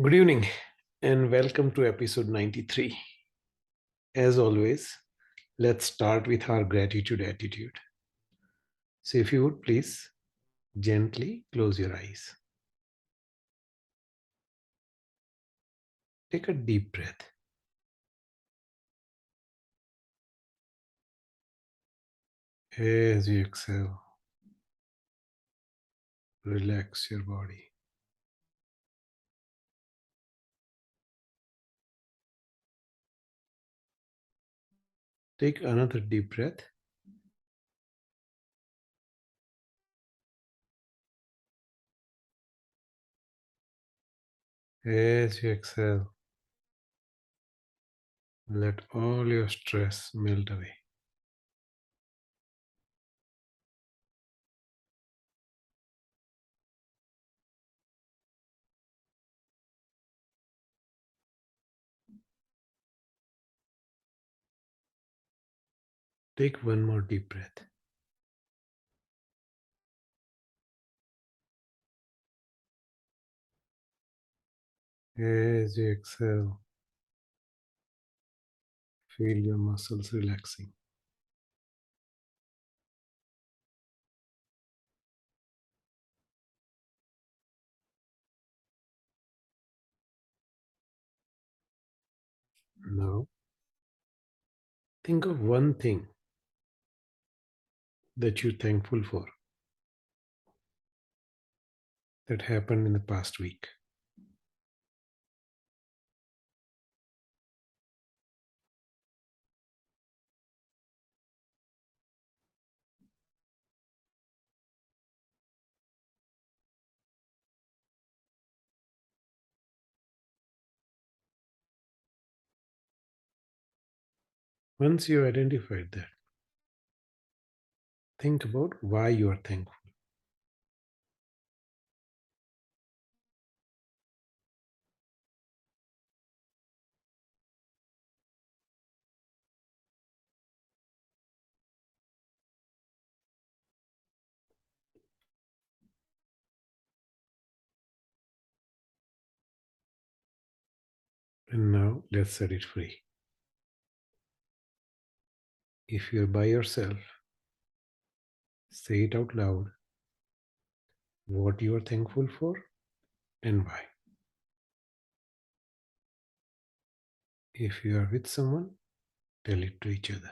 Good evening and welcome to episode 93. As always, let's start with our gratitude attitude. So, if you would please gently close your eyes, take a deep breath. As you exhale, relax your body. Take another deep breath. As you exhale, let all your stress melt away. Take one more deep breath. As you exhale, feel your muscles relaxing. Now, think of one thing that you're thankful for that happened in the past week. Once you identified that, think about why you are thankful. And now let's set it free. If you're by yourself, say it out loud what you are thankful for and why. If you are with someone, tell it to each other.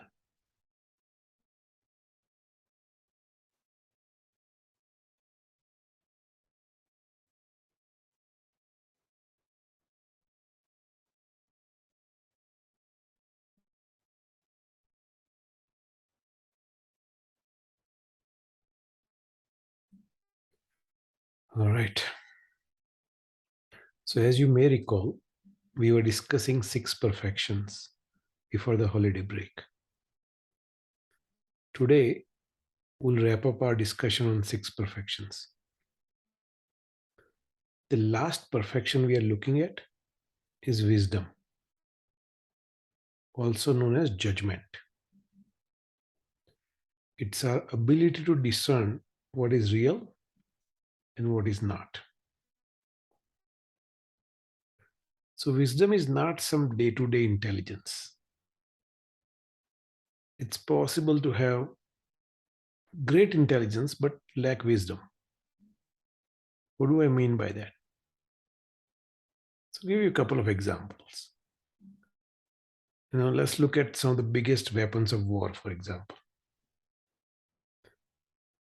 All right. So, as you may recall, we were discussing six perfections before the holiday break. Today, we'll wrap up our discussion on six perfections. The last perfection we are looking at is wisdom, also known as judgment. It's our ability to discern what is real and what is not. So, wisdom is not some day to day intelligence. It's possible to have great intelligence but lack wisdom. What do I mean by that? So, I'll give you a couple of examples. Let's look at some of the biggest weapons of war, for example.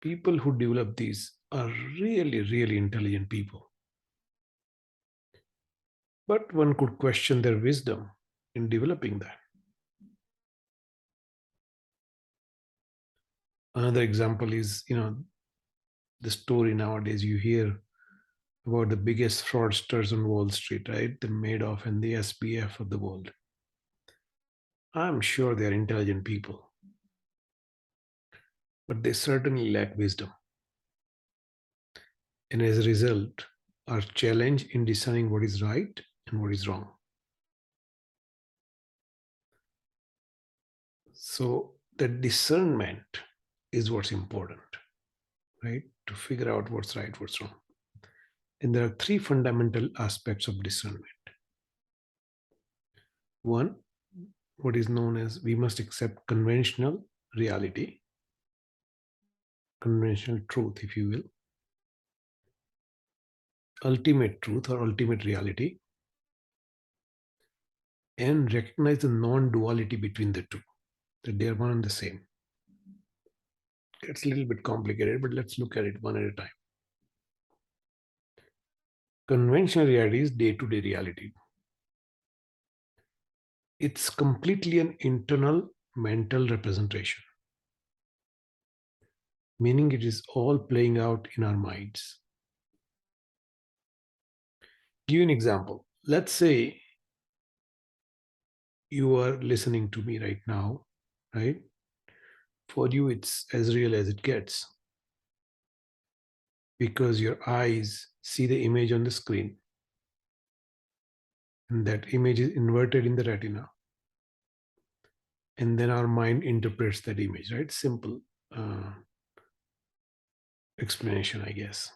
People who develop these are really, really intelligent people. But one could question their wisdom in developing that. Another example is, the story nowadays you hear about the biggest fraudsters on Wall Street, right? The Madoff and the SBF of the world. I'm sure they're intelligent people, but they certainly lack wisdom. And as a result, are challenged in discerning what is right and what is wrong. So, the discernment is what's important, right? To figure out what's right, what's wrong. And there are three fundamental aspects of discernment. One, what is known as we must accept conventional reality, conventional truth, if you will, ultimate truth or ultimate reality, and recognize the non-duality between the two, that they are one and the same. It's a little bit complicated, but let's look at it one at a time. Conventional reality is day-to-day reality. It's completely an internal mental representation, meaning it is all playing out in our minds. Give you an example. Let's say you are listening to me right now, right? For you, it's as real as it gets because your eyes see the image on the screen, and that image is inverted in the retina. And then our mind interprets that image, right? Simple explanation, I guess.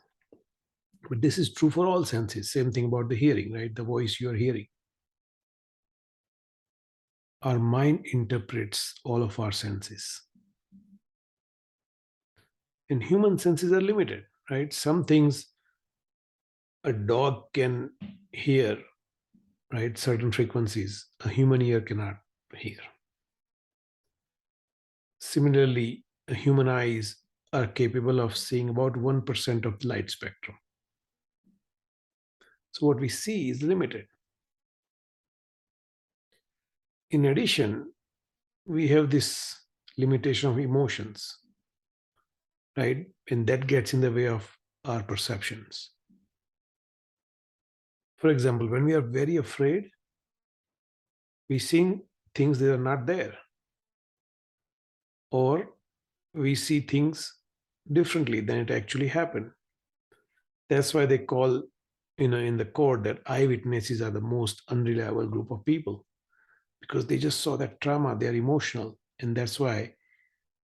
But this is true for all senses. Same thing about the hearing, right? The voice you are hearing. Our mind interprets all of our senses. And human senses are limited, right? Some things a dog can hear, right? Certain frequencies a human ear cannot hear. Similarly, human eyes are capable of seeing about 1% of the light spectrum. So what we see is limited. In addition, we have this limitation of emotions, right? And that gets in the way of our perceptions. For example, when we are very afraid, we see things that are not there, or we see things differently than it actually happened. That's why they call, in the court, that eyewitnesses are the most unreliable group of people, because they just saw that trauma, they're emotional, and that's why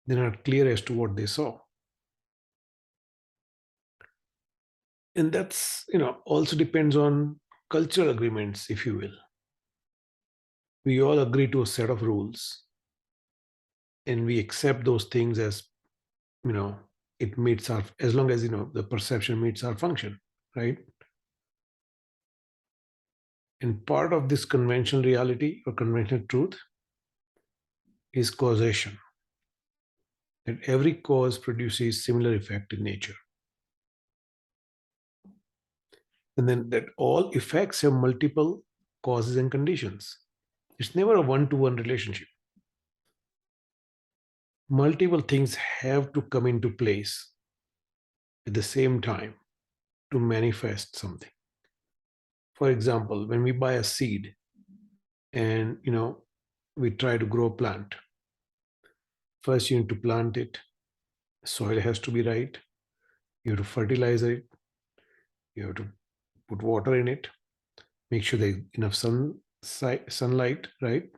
they're not clear as to what they saw. And that's, also depends on cultural agreements, if you will. We all agree to a set of rules, and we accept those things as, it meets our, as long as, the perception meets our function, right? And part of this conventional reality or conventional truth is causation, that every cause produces similar effect in nature. And then that all effects have multiple causes and conditions. It's never a one-to-one relationship. Multiple things have to come into place at the same time to manifest something. For example, when we buy a seed and we try to grow a plant, first you need to plant it, soil has to be right, you have to fertilize it, you have to put water in it, make sure there's enough sunlight, right?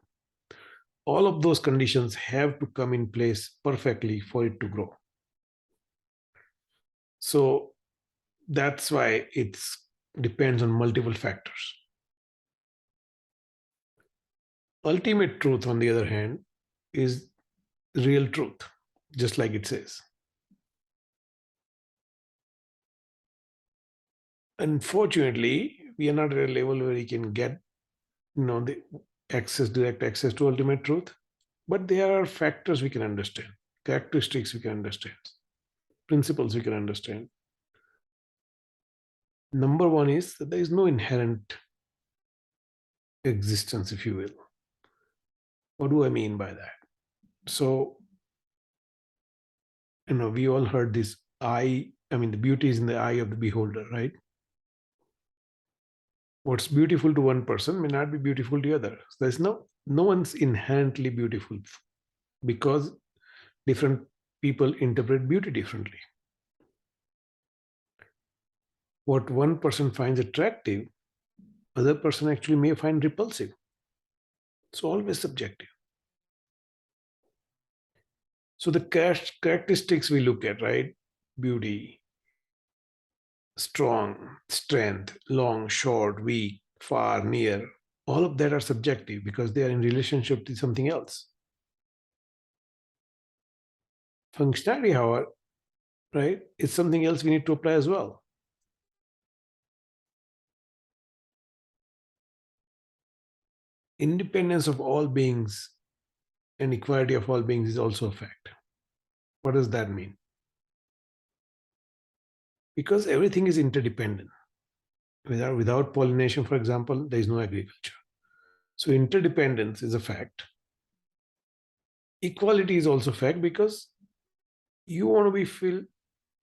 All of those conditions have to come in place perfectly for it to grow. So that's why it depends on multiple factors. Ultimate truth, on the other hand, is real truth, just like it says. Unfortunately, we are not at a level where we can get, the direct access to ultimate truth, but there are factors we can understand, characteristics we can understand, principles we can understand. Number one is that there is no inherent existence, if you will. What do I mean by that? So, we all heard this the beauty is in the eye of the beholder, right? What's beautiful to one person may not be beautiful to the other. There's no one's inherently beautiful, because different people interpret beauty differently. What one person finds attractive, other person actually may find repulsive. It's always subjective. So the characteristics we look at, right? Beauty, strong, strength, long, short, weak, far, near, all of that are subjective because they are in relationship to something else. Functionality, however, right, is something else we need to apply as well. Independence of all beings and equality of all beings is also a fact. What does that mean? Because everything is interdependent. Without pollination, for example, there is no agriculture. So interdependence is a fact. Equality is also a fact because you want to be feel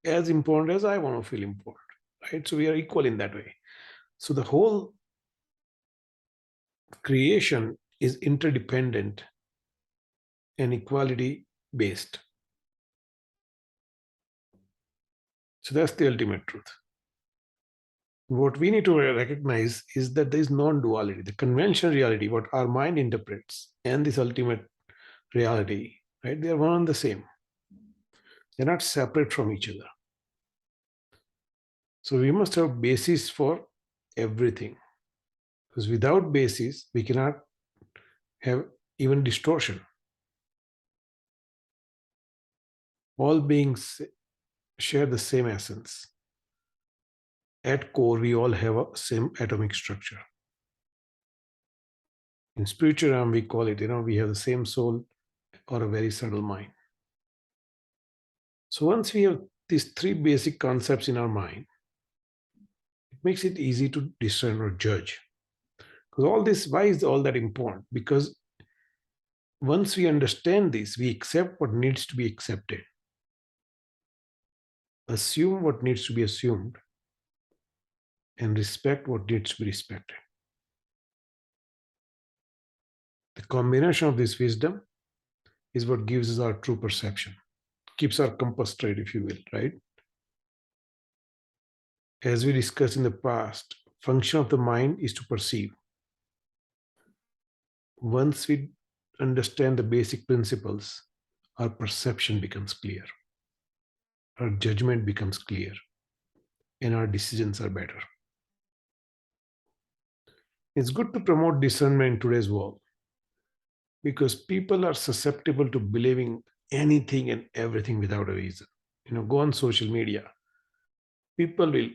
as important as I want to feel important, right? So we are equal in that way. So the whole creation is interdependent and equality based. So that's the ultimate truth. What we need to recognize is that there is non-duality, the conventional reality, what our mind interprets, and this ultimate reality, right? They are one and the same. They're not separate from each other. So we must have basis for everything. Because without basis, we cannot have even distortion. All beings share the same essence. At core, we all have a same atomic structure. In spiritual realm, we call it, we have the same soul or a very subtle mind. So once we have these three basic concepts in our mind, it makes it easy to discern or judge. Because all this, why is all that important? Because once we understand this, we accept what needs to be accepted, assume what needs to be assumed, and respect what needs to be respected. The combination of this wisdom is what gives us our true perception, keeps our compass straight, if you will, right? As we discussed in the past, function of the mind is to perceive. Once we understand the basic principles, our perception becomes clear, our judgment becomes clear, and our decisions are better. It's good to promote discernment in today's world because people are susceptible to believing anything and everything without a reason. Go on social media. People will,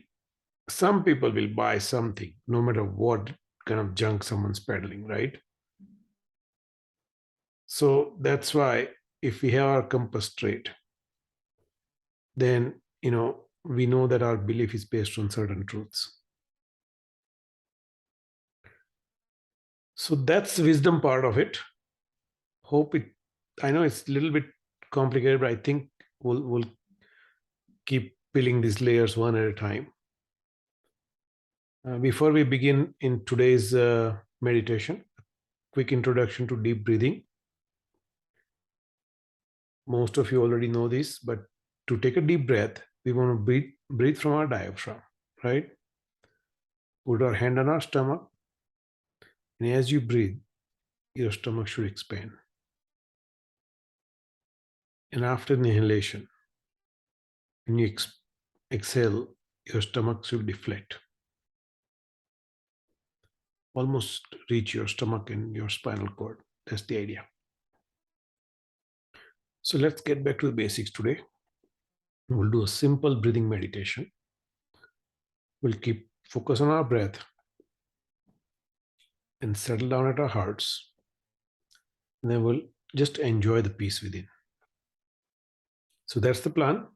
some people will buy something no matter what kind of junk someone's peddling, right? So that's why if we have our compass straight, then we know that our belief is based on certain truths. So that's the wisdom part of it. Hope it. I know it's a little bit complicated, but I think we'll keep peeling these layers one at a time. Before we begin in today's meditation, quick introduction to deep breathing. Most of you already know this, but to take a deep breath, we want to breathe from our diaphragm, right? Put our hand on our stomach, and as you breathe, your stomach should expand. And after inhalation, when you exhale, your stomach should deflate. Almost reach your stomach and your spinal cord. That's the idea. So let's get back to the basics today. We'll do a simple breathing meditation. We'll keep focus on our breath and settle down at our hearts. And then we'll just enjoy the peace within. So that's the plan.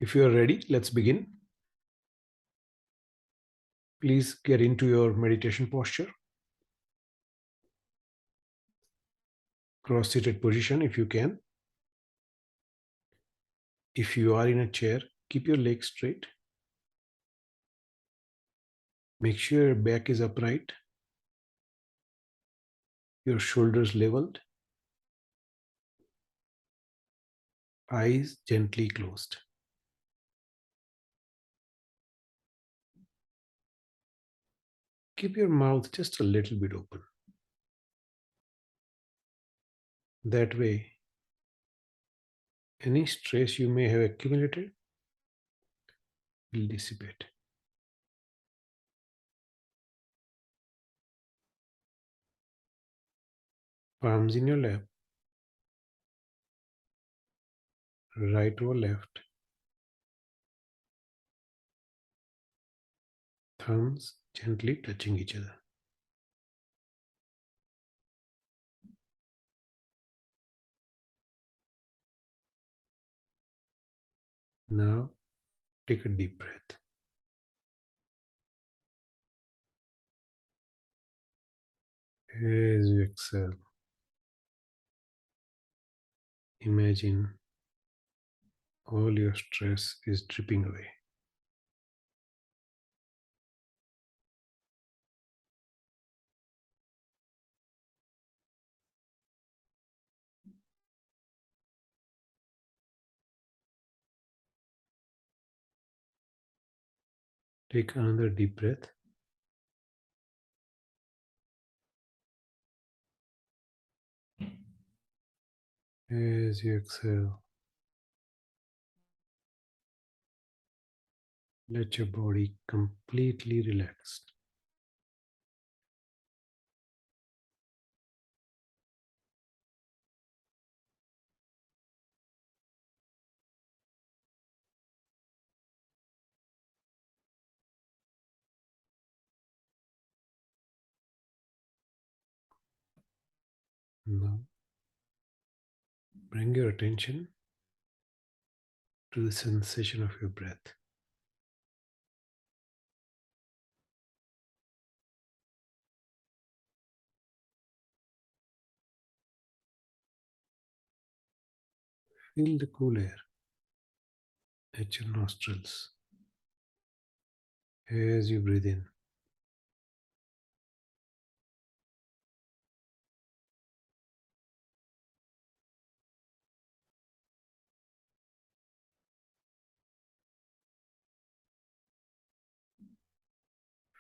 If you are ready, let's begin. Please get into your meditation posture. Cross-seated position if you can. If you are in a chair, keep your legs straight. Make sure your back is upright, your shoulders leveled, eyes gently closed. Keep your mouth just a little bit open. That way, any stress you may have accumulated will dissipate. Palms in your lap, right or left, thumbs gently touching each other. Now take a deep breath. As you exhale, imagine all your stress is dripping away. Take another deep breath. As you exhale, let your body completely relax. Now bring your attention to the sensation of your breath. Feel the cool air at your nostrils as you breathe in.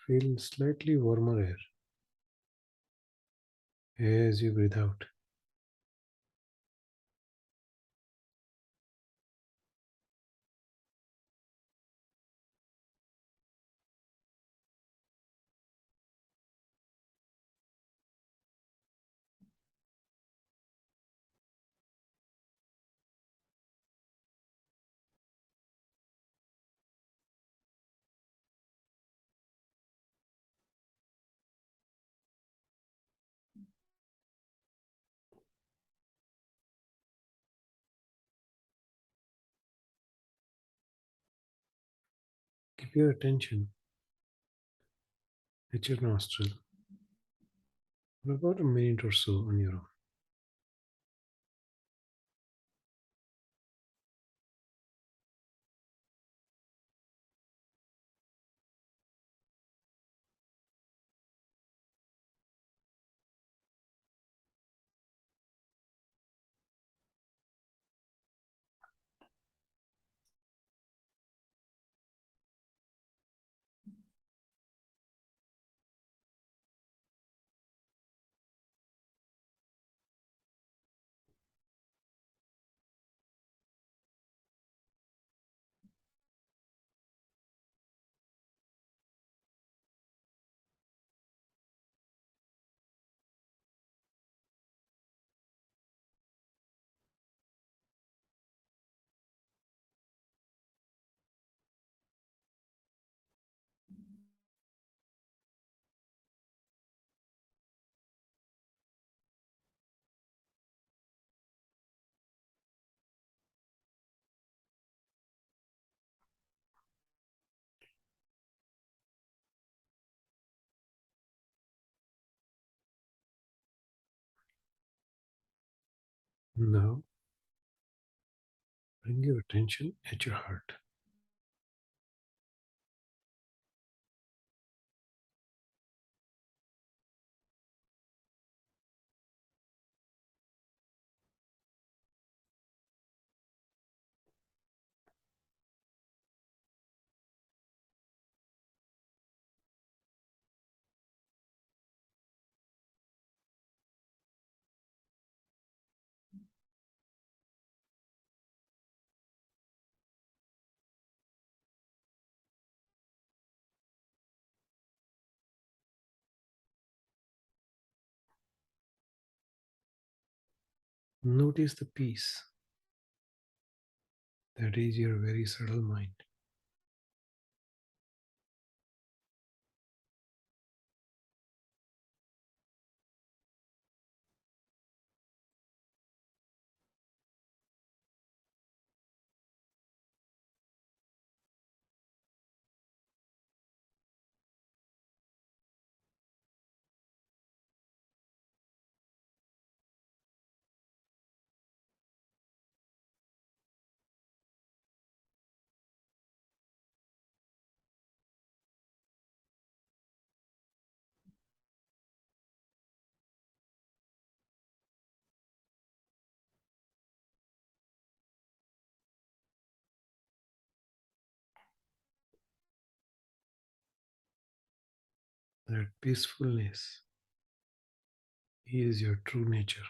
Feel slightly warmer air as you breathe out. Keep your attention at your nostril for about a minute or so on your own. Now bring your attention at your heart. Notice the peace that is your very subtle mind. That peacefulness is your true nature.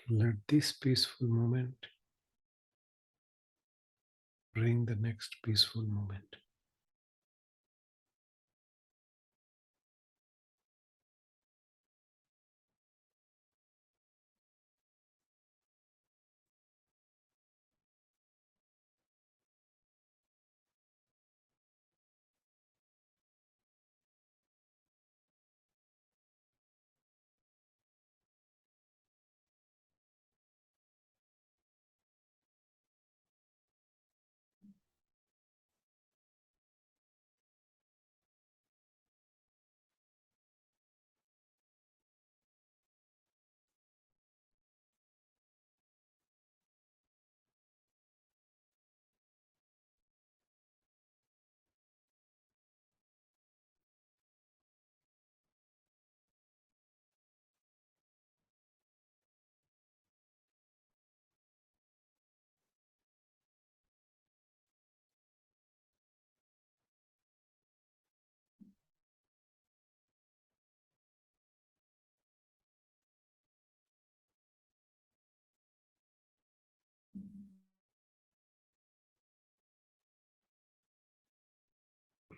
Let this peaceful moment bring the next peaceful moment.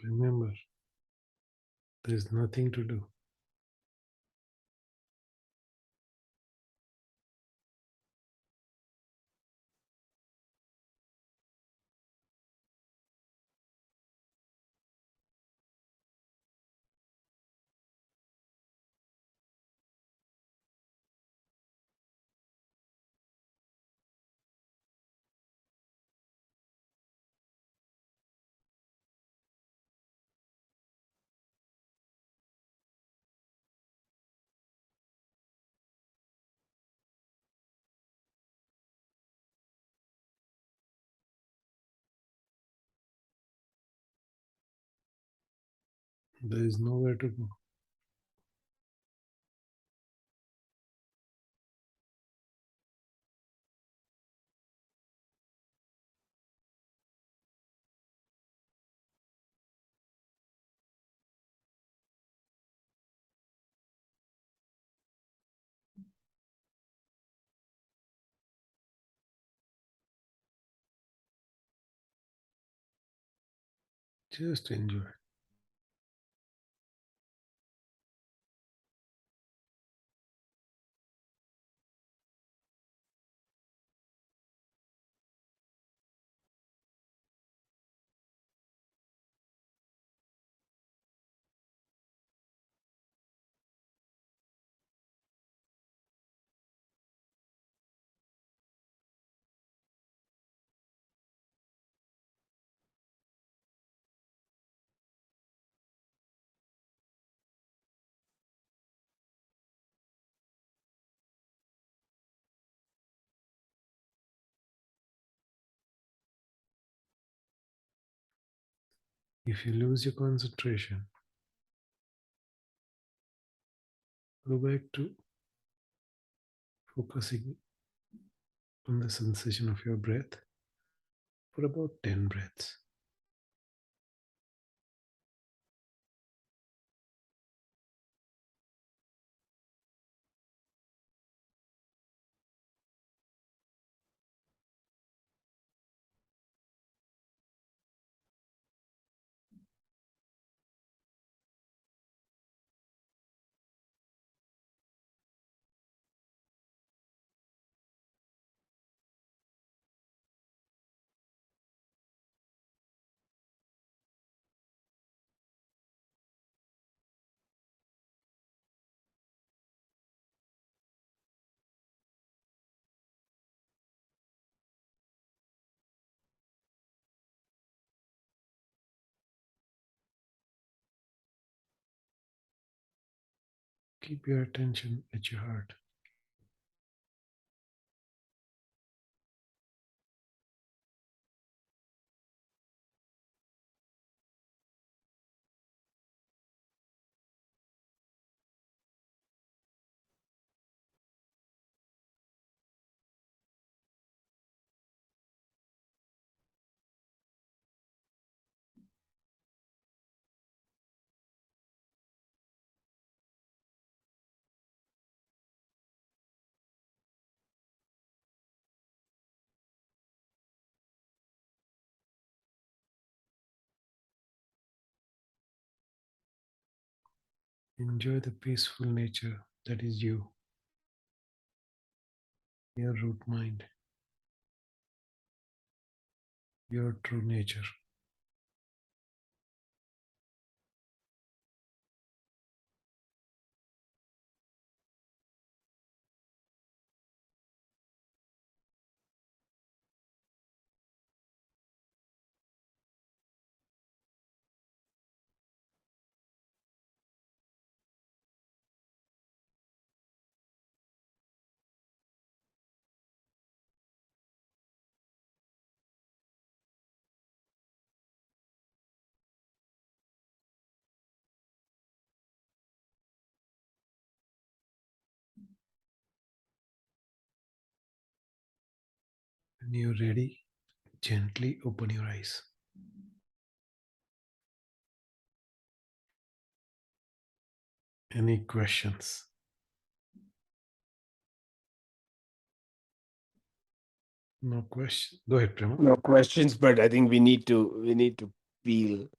Remember, there is nothing to do. There is nowhere to go. Just enjoy. If you lose your concentration, Go back to focusing on the sensation of your breath for about 10 breaths. Keep your attention at your heart. Enjoy the peaceful nature that is you, your root mind, your true nature. When you're ready, gently open your eyes. Any questions? No question. Go ahead, Prema. No questions, but I think we need to peel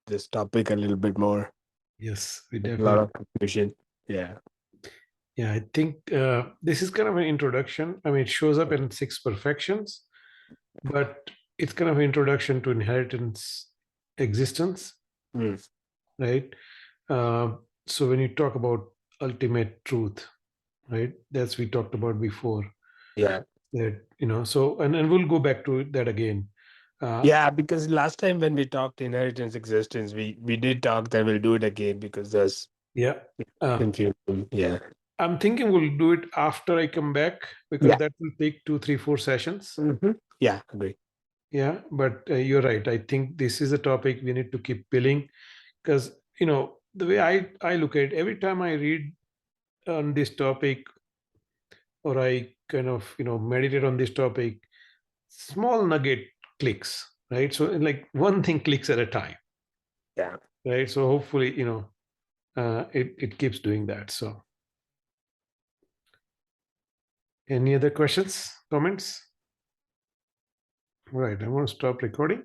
this topic a little bit more. Yes, we A lot definitely. of confusion. Yeah. Yeah, I think this is kind of an introduction. I mean, it shows up in Six Perfections, but it's kind of an introduction to inheritance existence, Mm. right? Uh, so when you talk about ultimate truth, right? That's we talked about before. Yeah. That so and we'll go back to that again. Yeah, because last time when we talked inheritance existence, we did talk that we'll do it again because there's Yeah. confusion. Yeah. I'm thinking we'll do it after I come back because Yeah. that will take 2, 3, 4 sessions. Yeah, agree. Yeah, but you're right. I think this is a topic we need to keep peeling because the way I look at it, every time I read on this topic or I kind of meditate on this topic, small nugget clicks, right? So like one thing clicks at a time, Yeah. right? So hopefully it keeps doing that. So any other questions, comments? Right, I want to stop recording.